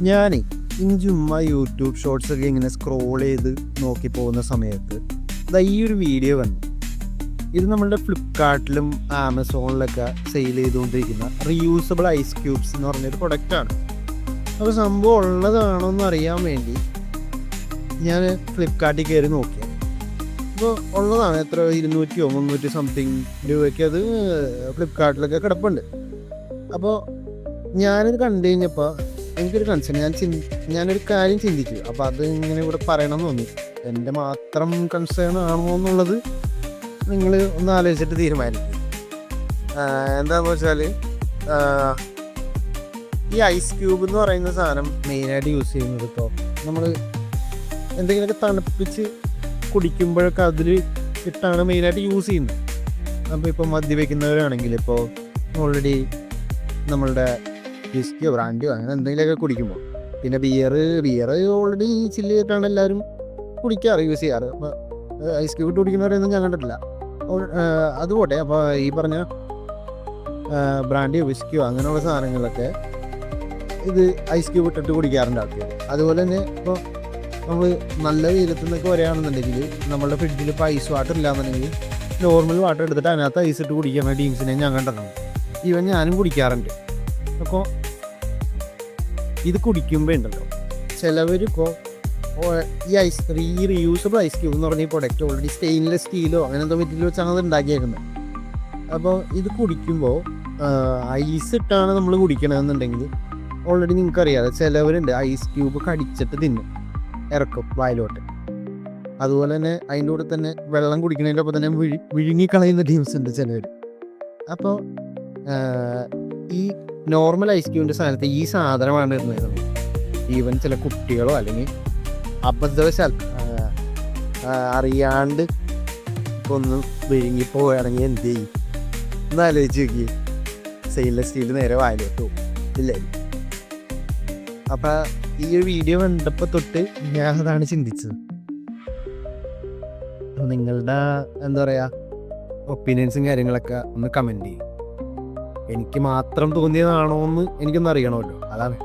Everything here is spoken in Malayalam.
ഞാനേ ഇനി ചുമ്മാ യൂട്യൂബ് ഷോർട്സ് ഒക്കെ ഇങ്ങനെ സ്ക്രോൾ ചെയ്ത് നോക്കി പോകുന്ന സമയത്ത് ഈ ഒരു വീഡിയോ വന്നു. ഇത് നമ്മളുടെ ഫ്ലിപ്കാർട്ടിലും ആമസോണിലൊക്കെ സെയിൽ ചെയ്തുകൊണ്ടിരിക്കുന്ന റീയൂസബിൾ ഐസ് ക്യൂബ്സ് എന്ന് പറഞ്ഞൊരു പ്രൊഡക്റ്റാണ്. അപ്പോൾ സംഭവം ഉള്ളതാണോ എന്ന് അറിയാൻ വേണ്ടി ഞാൻ ഫ്ലിപ്കാർട്ടിൽ കയറി നോക്കിയത്. അപ്പോൾ ഉള്ളതാണ്. എത്ര 200 300 സംതിങ് രൂപയ്ക്ക് അത് ഫ്ലിപ്കാർട്ടിലൊക്കെ കിടപ്പുണ്ട്. അപ്പോൾ ഞാനിത് കണ്ടു കഴിഞ്ഞപ്പോൾ എനിക്കൊരു കൺസേൺ, ഞാനൊരു കാര്യം ചിന്തിച്ചു. അപ്പോൾ അത് ഇങ്ങനെ ഇവിടെ പറയണം തോന്നി. എൻ്റെ മാത്രം കൺസേൺ ആണോ എന്നുള്ളത് നിങ്ങൾ ഒന്ന് ആലോചിച്ചിട്ട് തീരുമാനിക്കും. എന്താണെന്ന് വെച്ചാൽ ഈ ഐസ് ക്യൂബ് എന്ന് പറയുന്ന സാധനം മെയിനായിട്ട് യൂസ് ചെയ്യുന്നത് ഇപ്പോൾ നമ്മൾ എന്തെങ്കിലുമൊക്കെ തണുപ്പിച്ച് കുടിക്കുമ്പോഴൊക്കെ അതിൽ ഇട്ടാണ് മെയിനായിട്ട് യൂസ് ചെയ്യുന്നത്. അപ്പോൾ ഇപ്പോൾ മദ്യപിക്കുന്നവരാണെങ്കിൽ ഇപ്പോൾ ഓൾറെഡി നമ്മളുടെ വിസ്കിയോ ബ്രാൻഡിയോ അങ്ങനെ എന്തെങ്കിലുമൊക്കെ കുടിക്കുമ്പോൾ, പിന്നെ ബിയർ ഓൾറെഡി ചില്ല് ചെയ്തിട്ടാണ് എല്ലാവരും കുടിക്കാറ്, യൂസ് ചെയ്യാറ്. അപ്പോൾ ഐസ് ക്യൂബ് ഇട്ട് കുടിക്കുന്നവരൊന്നും ഞാൻ കണ്ടിട്ടില്ല. അതുപോട്ടെ. അപ്പോൾ ഈ പറഞ്ഞ ബ്രാൻഡിയോ വിസ്കിയോ അങ്ങനെയുള്ള സാധനങ്ങളൊക്കെ ഇത് ഐസ് ക്യൂബ് ഇട്ടിട്ട് കുടിക്കാറുണ്ട് ആൾക്കാർ. അതുപോലെ തന്നെ ഇപ്പോൾ നമ്മൾ നല്ല വെയിലത്തു നിന്നൊക്കെ വരികയാണെന്നുണ്ടെങ്കിൽ നമ്മളുടെ ഫ്രിഡ്ജിൽ ഇപ്പോൾ ഐസ് വാട്ടർ ഇല്ലാന്നുണ്ടെങ്കിൽ നോർമൽ വാട്ടർ എടുത്തിട്ട് അതിനകത്ത് ഐസ് ഇട്ട് കുടിക്കുന്ന ടീംസിനെ ഞാൻ കണ്ടിട്ടുണ്ട്. ഈവൻ ഞാനും കുടിക്കാറുണ്ട്. അപ്പോൾ ഇത് കുടിക്കുമ്പോൾ ഉണ്ടല്ലോ, ചിലവരിപ്പോൾ ഈ റീയൂസബിൾ ഐസ് ക്യൂബ് എന്ന് പറഞ്ഞ ഈ പ്രൊഡക്റ്റ് ഓൾറെഡി സ്റ്റെയിൻലെസ് സ്റ്റീലോ അങ്ങനെ എന്തോ മെറ്റീരിയൽ വെച്ചാണ് അത് ഉണ്ടാക്കിയേക്കുന്നത്. അപ്പോൾ ഇത് കുടിക്കുമ്പോൾ ഐസ് ഇട്ടാണ് നമ്മൾ കുടിക്കണമെന്നുണ്ടെങ്കിൽ ഓൾറെഡി നിങ്ങൾക്കറിയാതെ ചിലവരുണ്ട് ഐസ് ക്യൂബ് കടിച്ചിട്ട് തിന്നും, ഇറക്കും വായിലോട്ട്. അതുപോലെ തന്നെ അതിൻ്റെ കൂടെ തന്നെ വെള്ളം കുടിക്കുന്നതിൻ്റെ ഒപ്പം തന്നെ വിഴുങ്ങിക്കളയുന്ന ടീംസ് ഉണ്ട് ചിലവർ. അപ്പോൾ ഈ നോർമൽ ഐസ് ക്യൂബിൻ്റെ സ്ഥാനത്ത് ഈ സാധനമാണ് ഇരുന്നത്. ഈവൻ ചില കുട്ടികളോ അല്ലെങ്കിൽ അബദ്ധവശാൽ അറിയാണ്ട് ഇപ്പോൾ ഒന്ന് വിഴുങ്ങിപ്പോവുകയാണെങ്കിൽ എന്ത് ചെയ്യും ഒന്ന് ആലോചിച്ച് നോക്കി. സ്റ്റെയിൻലെസ് സ്റ്റീൽ നേരെ വായിലോട്ട് പോകും, ഇല്ലേ? അപ്പം ഈ ഒരു വീഡിയോ കണ്ടപ്പോൾ തൊട്ട് ഞാൻ അതാണ് ചിന്തിച്ചത്. നിങ്ങളുടെ എന്താ പറയുക ഒപ്പീനിയൻസും കാര്യങ്ങളൊക്കെ ഒന്ന് കമൻറ്റ് ചെയ്യും. എനിക്ക് മാത്രം തോന്നിയതാണോ എന്ന് എനിക്കൊന്ന് അറിയണമല്ലോ, അതാണ്.